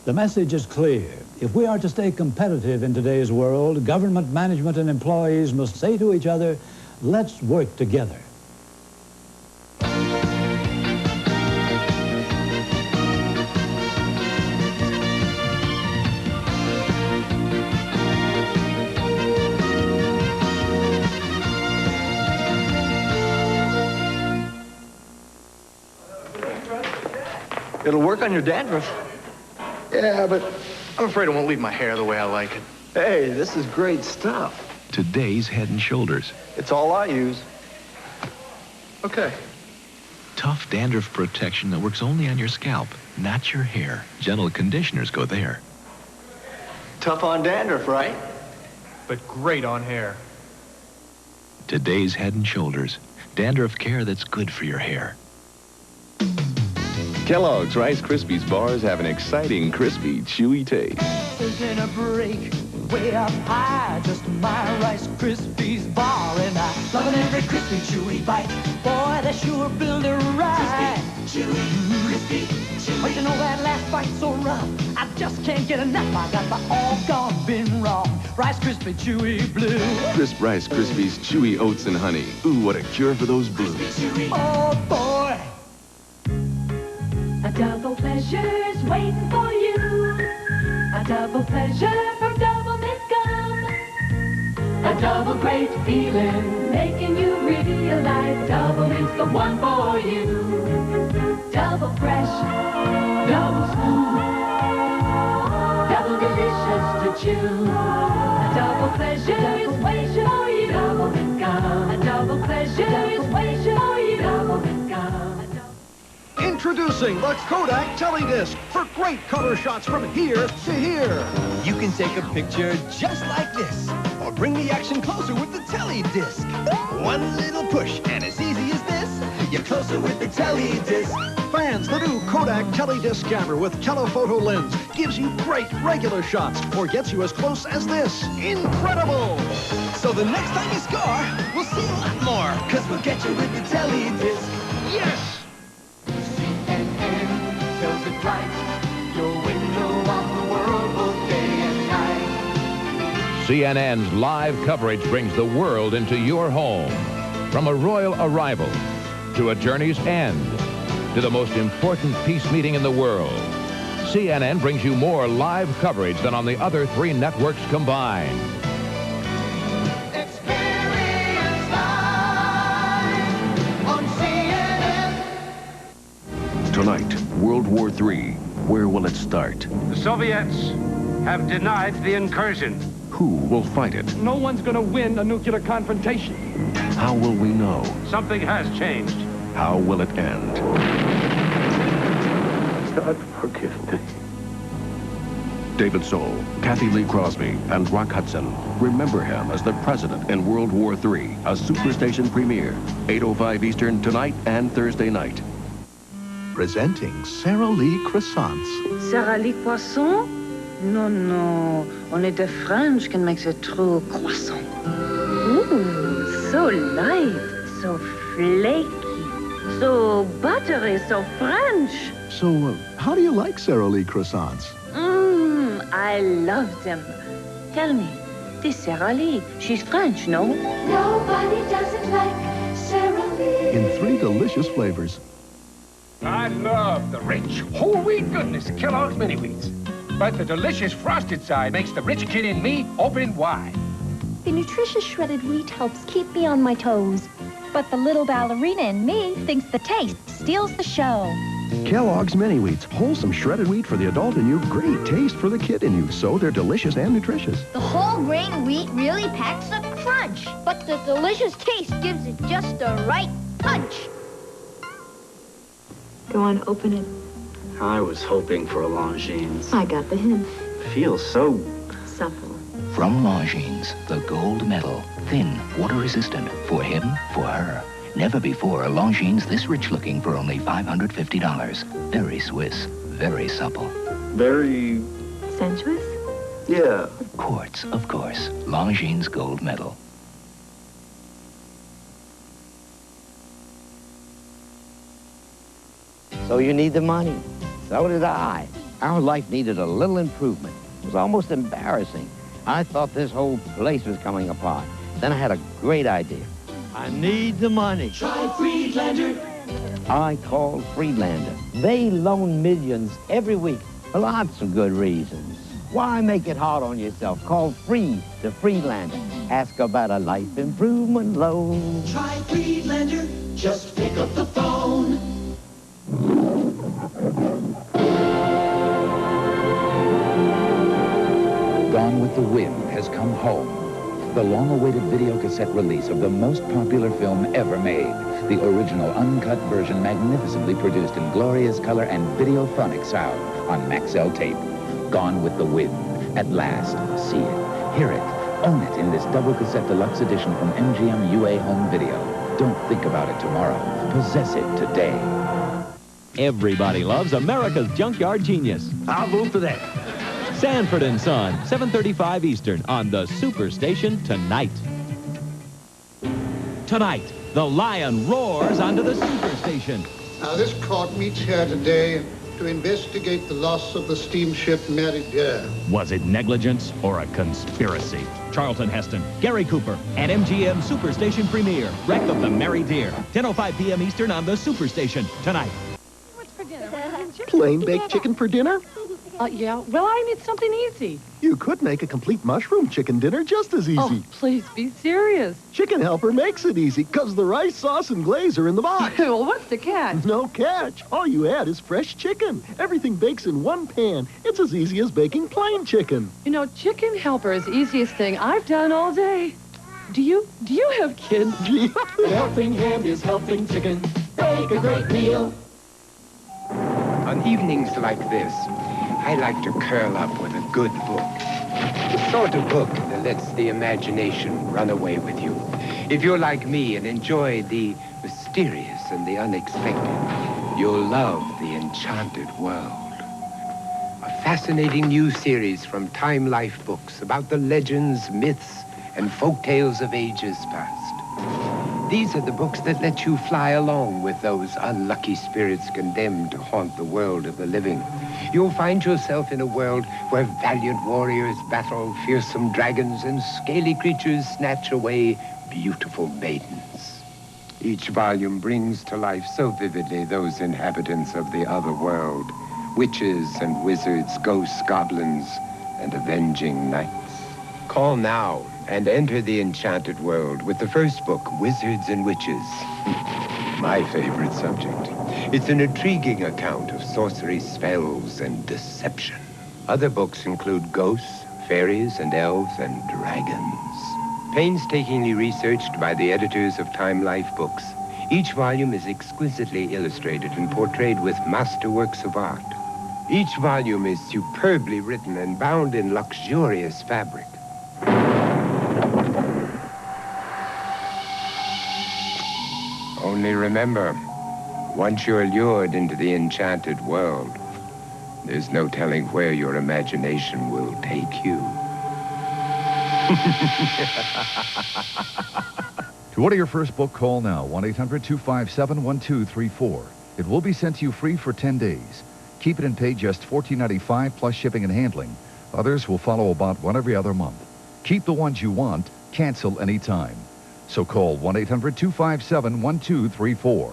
The message is clear. If we are to stay competitive in today's world, government, management, and employees must say to each other, let's work together. It'll work on your dandruff. Yeah, but I'm afraid it won't leave my hair the way I like it. Hey, this is great stuff. Today's Head & Shoulders. It's all I use. Okay. Tough dandruff protection that works only on your scalp, not your hair. Gentle conditioners go there. Tough on dandruff, right? But great on hair. Today's Head & Shoulders. Dandruff care that's good for your hair. Kellogg's Rice Krispies bars have an exciting, crispy, chewy taste. Taking a break way up high, just my Rice Krispies bar, and I loving every crispy, chewy bite. Boy, they sure build a ride. Crispy, chewy, crispy, chewy. But you know that last bite's so rough, I just can't get enough. I got my all gone, been wrong. Rice Krispie, chewy blue. Crisp Rice Krispies, chewy oats and honey. Ooh, what a cure for those blues. Oh boy. A double pleasure's waiting for you. A double pleasure from Double Mint Gum. A double great feeling, making you realize Double Mint's the one for you. Double fresh, double smooth, double delicious to chew. A double pleasure is waiting for you. Double Mint Gum. A double pleasure is waiting for you. Double Mint Gum. Introducing the Kodak Teledisc for great color shots from here to here. You can take a picture just like this, or bring the action closer with the Teledisc. One little push, and as easy as this, you're closer with the Teledisc. Fans, the new Kodak Teledisc camera with telephoto lens gives you great regular shots, or gets you as close as this. Incredible! So the next time you score, we'll see a lot more, because we'll get you with the Teledisc. Yes! Tells it right, your window on the world both day and night. CNN's live coverage brings the world into your home. From a royal arrival, to a journey's end, to the most important peace meeting in the world. CNN brings you more live coverage than on the other 3 networks combined. Experience live on CNN. Tonight, World War III. Where will it start? The Soviets have denied the incursion. Who will fight it? No one's going to win a nuclear confrontation. How will we know? Something has changed. How will it end? God forgive me. David Soul, Kathy Lee Crosby, and Rock Hudson. Remember him as the president in World War III. A Superstation premiere, 8:05 Eastern tonight and Thursday night. Presenting Sara Lee croissants. Sara Lee croissant? No. Only the French can make the true croissant. Ooh, so light, so flaky, so buttery, so French. So, how do you like Sara Lee croissants? I love them. Tell me, this Sara Lee, she's French, no? Nobody does it like Sara Lee. In 3 delicious flavors. I love the rich, whole wheat goodness of Kellogg's Mini Wheats. But the delicious frosted side makes the rich kid in me open wide. The nutritious shredded wheat helps keep me on my toes. But the little ballerina in me thinks the taste steals the show. Kellogg's Mini Wheats. Wholesome shredded wheat for the adult in you. Great taste for the kid in you. So they're delicious and nutritious. The whole grain wheat really packs a crunch. But the delicious taste gives it just the right punch. Go on, open it. I was hoping for a Longines. I got the hint. Feels so supple. From Longines, the gold medal. Thin, water-resistant. For him, for her. Never before a Longines this rich-looking for only $550. Very Swiss, very supple. Very... sensuous? Yeah. Quartz, of course. Longines gold medal. So you need the money. So did I. Our life needed a little improvement. It was almost embarrassing. I thought this whole place was coming apart. Then I had a great idea. I need the money. Try Friedlander. I called Friedlander. They loan millions every week for lots of good reasons. Why make it hard on yourself? Call Free to Friedlander. Ask about a life improvement loan. Try Friedlander. Just pick up the phone. Gone with the Wind has come home. The long-awaited video cassette release of the most popular film ever made. The original uncut version magnificently produced in glorious color and videophonic sound on Maxell tape. Gone with the Wind. At last, see it, hear it, own it in this double cassette deluxe edition from MGM UA Home Video. Don't think about it tomorrow. Possess it today. Everybody loves America's Junkyard Genius. I'll vote for that. Sanford & Son, 7:35 Eastern on the Superstation tonight. Tonight, the lion roars onto the Superstation. Now, this court meets here today to investigate the loss of the steamship Mary Dear. Was it negligence or a conspiracy? Charlton Heston, Gary Cooper, and MGM Superstation premiere. Wreck of the Mary Dear, 10:05 p.m. Eastern on the Superstation tonight. What's for dinner? Plain baked chicken for dinner? Yeah. Well, I need something easy. You could make a complete mushroom chicken dinner just as easy. Oh, please be serious. Chicken Helper makes it easy because the rice, sauce, and glaze are in the box. Well, what's the catch? No catch. All you add is fresh chicken. Everything bakes in one pan. It's as easy as baking plain chicken. You know, Chicken Helper is the easiest thing I've done all day. Do you have kids? Helping Hand is helping chicken bake a great meal. On evenings like this, I like to curl up with a good book. The sort of book that lets the imagination run away with you. If you're like me and enjoy the mysterious and the unexpected, you'll love The Enchanted World. A fascinating new series from Time Life Books about the legends, myths, and folk tales of ages past. These are the books that let you fly along with those unlucky spirits condemned to haunt the world of the living. You'll find yourself in a world where valiant warriors battle fearsome dragons and scaly creatures snatch away beautiful maidens. Each volume brings to life so vividly those inhabitants of the other world, witches and wizards, ghosts, goblins, and avenging knights. Call now and enter the Enchanted World with the first book, Wizards and Witches. My favorite subject. It's an intriguing account of sorcery, spells, and deception. Other books include ghosts, fairies, and elves, and dragons. Painstakingly researched by the editors of Time Life Books, each volume is exquisitely illustrated and portrayed with masterworks of art. Each volume is superbly written and bound in luxurious fabric. Only remember, once you're lured into the enchanted world, there's no telling where your imagination will take you. To order your first book, call now, 1-800-257-1234. It will be sent to you free for 10 days. Keep it and pay just $14.95 plus shipping and handling. Others will follow about one every other month. Keep the ones you want, cancel anytime. So call 1-800-257-1234.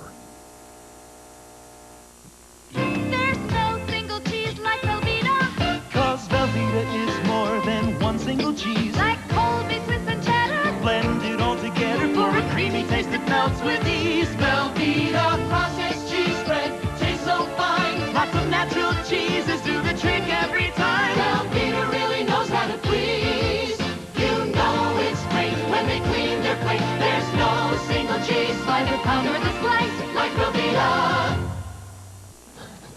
There's no single cheese like Velveeta. 'Cause Velveeta is more than one single cheese. Like Colby, Swiss, and cheddar. Blended all together for a creamy taste that melts with ease. Velveeta processed cheese spread tastes so fine. Lots of natural cheeses do the trick every time. Velveeta really knows how to please. You know it's great when they clean their plate. There's no single cheese by the pound or the slice like Velveeta.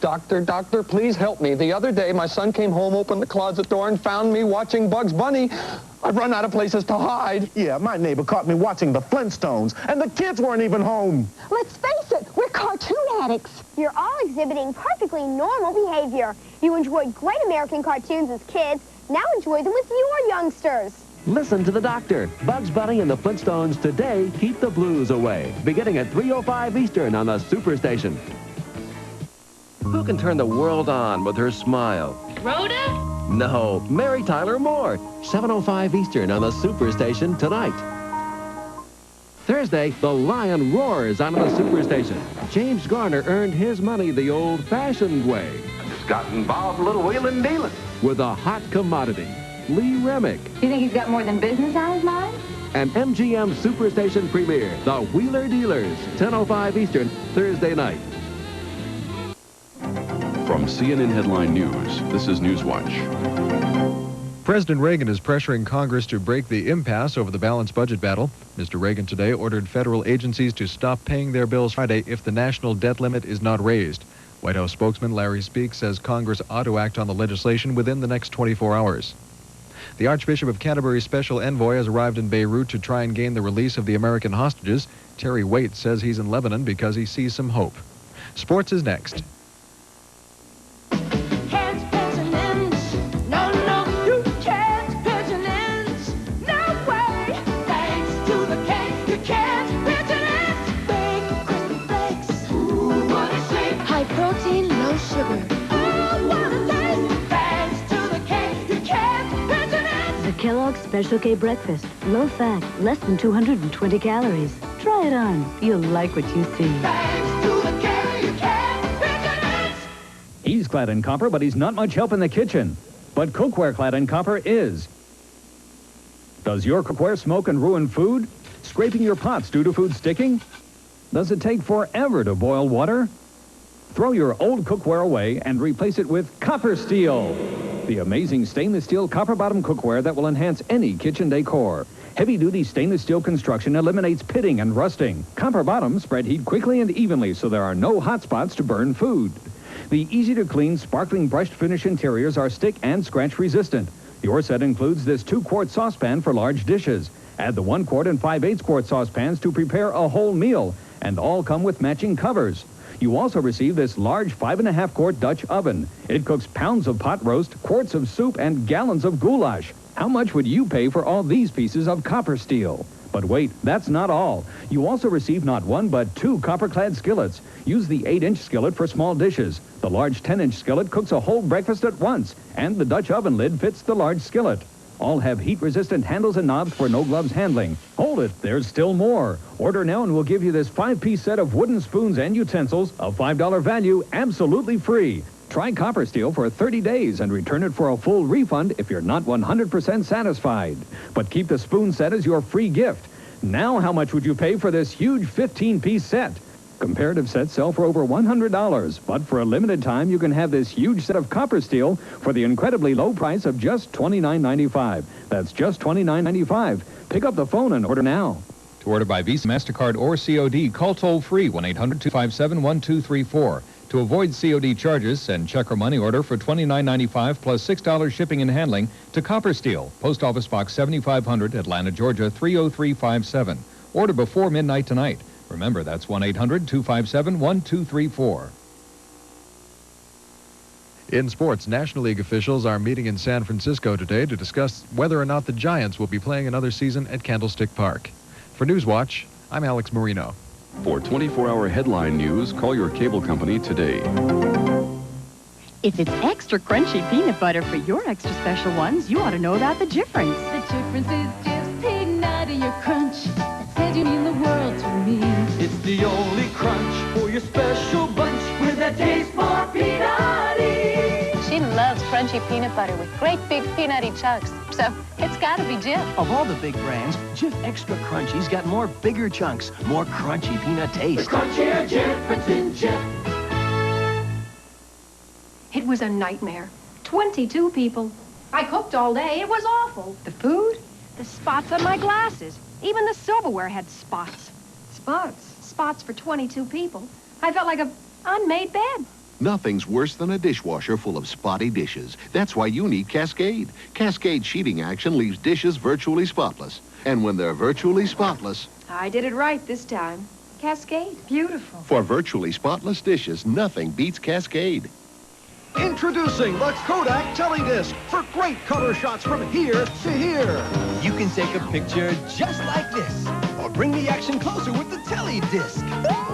Doctor, please help me. The other day, my son came home, opened the closet door, and found me watching Bugs Bunny. I've run out of places to hide. Yeah, my neighbor caught me watching the Flintstones, and the kids weren't even home. Let's face it, we're cartoon addicts. You're all exhibiting perfectly normal behavior. You enjoyed great American cartoons as kids. Now enjoy them with your youngsters. Listen to the doctor. Bugs Bunny and the Flintstones today keep the blues away. Beginning at 3:05 Eastern on the Superstation. Who can turn the world on with her smile? Rhoda? No, Mary Tyler Moore. 7:05 Eastern on the Superstation tonight. Thursday, the lion roars on the Superstation. James Garner earned his money the old-fashioned way. Just got involved a little wheeling dealing. With a hot commodity, Lee Remick. You think he's got more than business on his mind? And MGM Superstation premiere, The Wheeler Dealers, 10:05 Eastern, Thursday night. From CNN Headline News, this is Newswatch. President Reagan is pressuring Congress to break the impasse over the balanced budget battle. Mr. Reagan today ordered federal agencies to stop paying their bills Friday if the national debt limit is not raised. White House spokesman Larry Speake says Congress ought to act on the legislation within the next 24 hours. The Archbishop of Canterbury's special envoy has arrived in Beirut to try and gain the release of the American hostages. Terry Waite says he's in Lebanon because he sees some hope. Sports is next. Kellogg's Special K Breakfast. Low fat, less than 220 calories. Try it on. You'll like what you see. He's clad in copper, but he's not much help in the kitchen. But cookware clad in copper is. Does your cookware smoke and ruin food? Scraping your pots due to food sticking? Does it take forever to boil water? Throw your old cookware away and replace it with Copper Steel. The amazing stainless steel copper bottom cookware that will enhance any kitchen decor. Heavy-duty stainless steel construction eliminates pitting and rusting. Copper bottoms spread heat quickly and evenly so there are no hot spots to burn food. The easy-to-clean, sparkling brushed finish interiors are stick and scratch resistant. Your set includes this 2-quart saucepan for large dishes. Add the 1-quart and 5/8 quart saucepans to prepare a whole meal, and all come with matching covers. You also receive this large 5.5-quart Dutch oven. It cooks pounds of pot roast, quarts of soup, and gallons of goulash. How much would you pay for all these pieces of copper steel? But wait, that's not all. You also receive not one, but 2 copper-clad skillets. Use the 8-inch skillet for small dishes. The large 10-inch skillet cooks a whole breakfast at once, and the Dutch oven lid fits the large skillet. All have heat-resistant handles and knobs for no-gloves handling. Hold it, there's still more. Order now and we'll give you this 5-piece set of wooden spoons and utensils, a $5 value, absolutely free. Try Copper Steel for 30 days and return it for a full refund if you're not 100% satisfied. But keep the spoon set as your free gift. Now how much would you pay for this huge 15-piece set? Comparative sets sell for over $100, but for a limited time, you can have this huge set of Copper Steel for the incredibly low price of just $29.95. That's just $29.95. Pick up the phone and order now. To order by Visa, MasterCard, or COD, call toll-free 1-800-257-1234. To avoid COD charges, send check or money order for $29.95 plus $6 shipping and handling to Copper Steel, Post Office Box 7500, Atlanta, Georgia 30357. Order before midnight tonight. Remember, that's 1-800-257-1234. In sports, National League officials are meeting in San Francisco today to discuss whether or not the Giants will be playing another season at Candlestick Park. For Newswatch, I'm Alex Marino. For 24-hour headline news, call your cable company today. If it's extra crunchy peanut butter for your extra special ones, you ought to know about the difference. The difference is just peanutty or crunch. That says you mean the world to me. It's the only crunch for your special bunch with a taste for peanutty. She loves crunchy peanut butter with great big peanutty chunks. So it's got to be Jif. Of all the big brands, Jif Extra Crunchy's got more bigger chunks, more crunchy peanut taste. The crunchier Jif, it's in Jif. It was a nightmare. 22 people. I cooked all day. It was awful. The food? The spots on my glasses. Even the silverware had spots. Spots? Spots for 22 people. I felt like a unmade bed. Nothing's worse than a dishwasher full of spotty dishes. That's why you need Cascade. Cascade sheeting action leaves dishes virtually spotless. And when they're virtually spotless... I did it right this time. Cascade. Beautiful. For virtually spotless dishes, nothing beats Cascade. Introducing the Kodak Teledisc for great color shots from here to here. You can take a picture just like this, or bring the action closer with the Teledisc.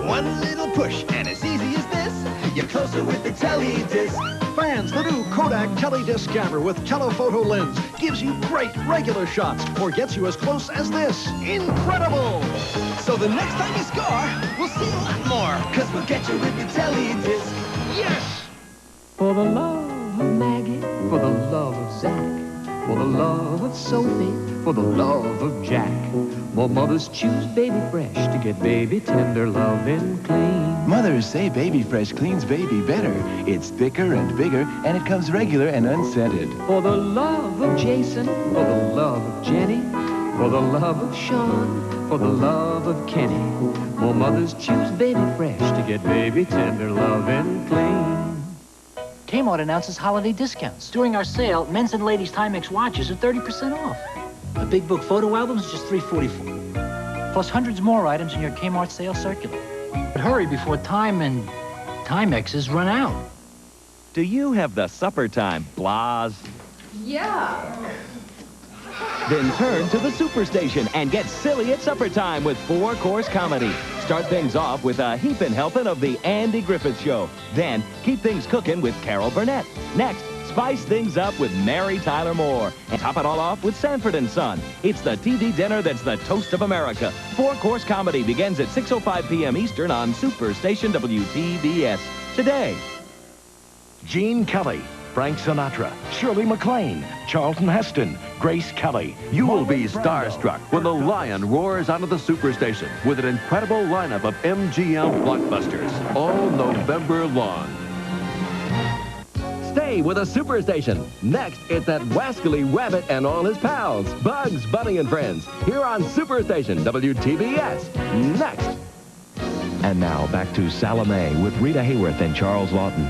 One little push, and as easy as this, you're closer with the tele-disc. Fans, the new Kodak Teledisc camera with telephoto lens gives you great regular shots or gets you as close as this. Incredible! So the next time you score, we'll see a lot more. Cause we'll get you with the tele-disc. Yes! For the love of Maggie, for the love of Zach, for the love of Sophie, for the love of Jack. More mothers choose Baby Fresh to get baby tender, loving, clean. Mothers say Baby Fresh cleans baby better. It's thicker and bigger, and it comes regular and unscented. For the love of Jason, for the love of Jenny, for the love of Sean, for the love of Kenny. More mothers choose Baby Fresh to get baby tender, loving, clean. Kmart announces holiday discounts. During our sale, men's and ladies Timex watches are 30% off. A big book photo album is just $3.44. Plus hundreds more items in your Kmart sale circular. But hurry before time and Timexes run out. Do you have the supper time blahs? Yeah. Then turn to the Superstation and get silly at supper time with 4-course comedy. Start things off with a heapin' helping of the Andy Griffith Show. Then keep things cooking with Carol Burnett. Next, spice things up with Mary Tyler Moore. And top it all off with Sanford & Son. It's the TV dinner that's the toast of America. 4-course comedy begins at 6:05 p.m. Eastern on Superstation WTBS. Today. Gene Kelly, Frank Sinatra, Shirley MacLaine, Charlton Heston, Grace Kelly. You will be starstruck when the lion roars out of the Superstation with an incredible lineup of MGM blockbusters all November long. Stay with the Superstation. Next, it's that wascally rabbit and all his pals, Bugs Bunny and Friends, here on Superstation WTBS. Next. And now back to Salome with Rita Hayworth and Charles Lawton.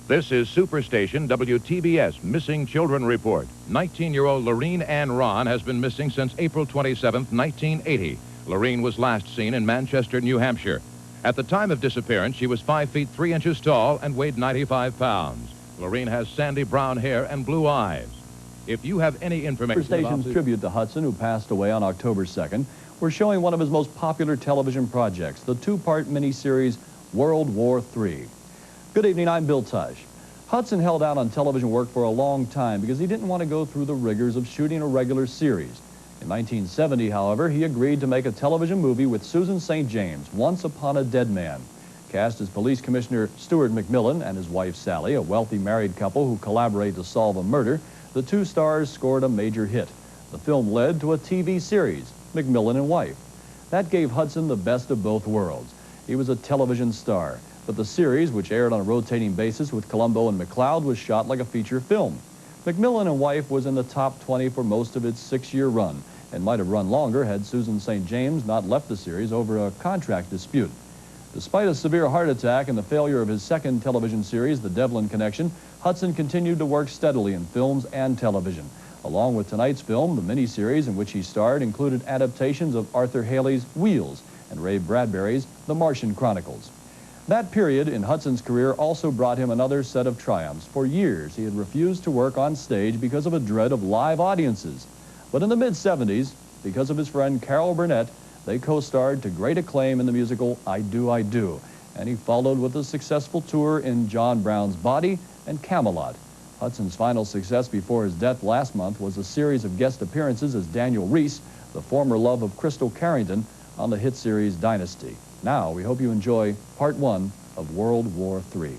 This is Superstation WTBS Missing Children Report. 19-year-old Lorene Ann Ron has been missing since April 27, 1980. Lorene was last seen in Manchester, New Hampshire. At the time of disappearance, she was 5 feet 3 inches tall and weighed 95 pounds. Lorene has sandy brown hair and blue eyes. If you have any information Superstation's tribute to Hudson, who passed away on October 2nd, we're showing one of his most popular television projects, the 2-part miniseries World War III. Good evening, I'm Bill Tush. Hudson held out on television work for a long time because he didn't want to go through the rigors of shooting a regular series. In 1970, however, he agreed to make a television movie with Susan St. James, Once Upon a Dead Man. Cast as Police Commissioner Stuart McMillan and his wife Sally, a wealthy married couple who collaborate to solve a murder, the two stars scored a major hit. The film led to a TV series, McMillan and Wife. That gave Hudson the best of both worlds. He was a television star, but the series, which aired on a rotating basis with Columbo and McLeod, was shot like a feature film. McMillan and Wife was in the top 20 for most of its 6-year run, and might have run longer had Susan St. James not left the series over a contract dispute. Despite a severe heart attack and the failure of his second television series, The Devlin Connection, Hudson continued to work steadily in films and television. Along with tonight's film, the miniseries in which he starred included adaptations of Arthur Haley's Wheels and Ray Bradbury's The Martian Chronicles. That period in Hudson's career also brought him another set of triumphs. For years, he had refused to work on stage because of a dread of live audiences. But in the mid-70s, because of his friend Carol Burnett, they co-starred to great acclaim in the musical I Do, I Do. And he followed with a successful tour in John Brown's Body and Camelot. Hudson's final success before his death last month was a series of guest appearances as Daniel Reese, the former love of Crystal Carrington, on the hit series Dynasty. Now, we hope you enjoy Part 1 of World War III.